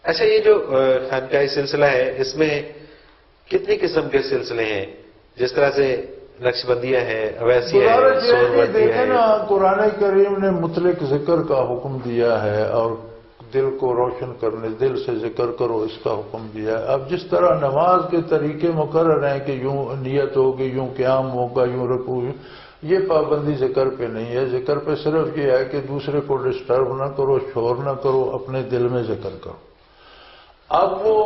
اچھا، یہ جو خانقاہی سلسلہ ہے اس میں کتنی قسم کے سلسلے ہیں؟ جس طرح سے نقش بندیاں ہیں، اویسیاں ہیں، سور بندیاں دیکھیں ہیں. نا، قرآن کریم نے مطلق ذکر کا حکم دیا ہے اور دل کو روشن کرنے، دل سے ذکر کرو، اس کا حکم دیا ہے. اب جس طرح نماز کے طریقے مقرر ہیں کہ یوں نیت ہوگی، یوں قیام ہوگا، یوں رکوع، یہ پابندی ذکر پہ نہیں ہے. ذکر پہ صرف یہ ہے کہ دوسرے کو ڈسٹرب نہ کرو، شور نہ کرو، اپنے دل میں ذکر کرو. اب وہ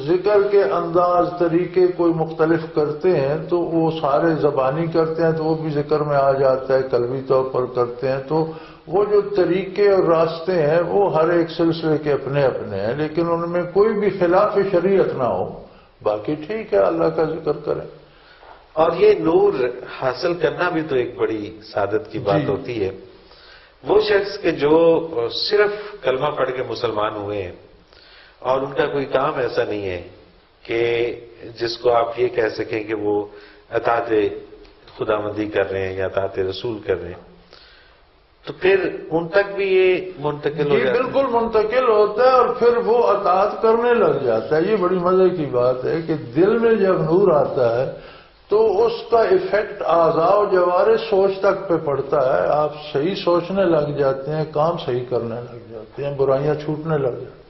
ذکر کے انداز، طریقے کوئی مختلف کرتے ہیں تو وہ سارے زبانی کرتے ہیں تو وہ بھی ذکر میں آ جاتا ہے، قلبی طور پر کرتے ہیں تو وہ جو طریقے اور راستے ہیں وہ ہر ایک سلسلے کے اپنے اپنے ہیں، لیکن ان میں کوئی بھی خلاف شریعت نہ ہو. باقی ٹھیک ہے، اللہ کا ذکر کریں. اور یہ نور حاصل کرنا بھی تو ایک بڑی سعادت کی بات ہوتی ہے. وہ شخص کہ جو صرف کلمہ پڑھ کے مسلمان ہوئے ہیں اور ان کا کوئی کام ایسا نہیں ہے کہ جس کو آپ یہ کہہ سکیں کہ وہ اطاعت خداوندی کر رہے ہیں یا اطاعت رسول کر رہے ہیں، تو پھر ان تک بھی یہ منتقل ہو جاتا ہے. بالکل منتقل ہوتا ہے اور پھر وہ اطاعت کرنے لگ جاتا ہے. یہ بڑی مزے کی بات ہے کہ دل میں جب نور آتا ہے تو اس کا ایفیکٹ اعضاء و جوارح سوچ تک پہ پڑتا ہے. آپ صحیح سوچنے لگ جاتے ہیں، کام صحیح کرنے لگ جاتے ہیں، برائیاں چھوٹنے لگ جاتی ہیں.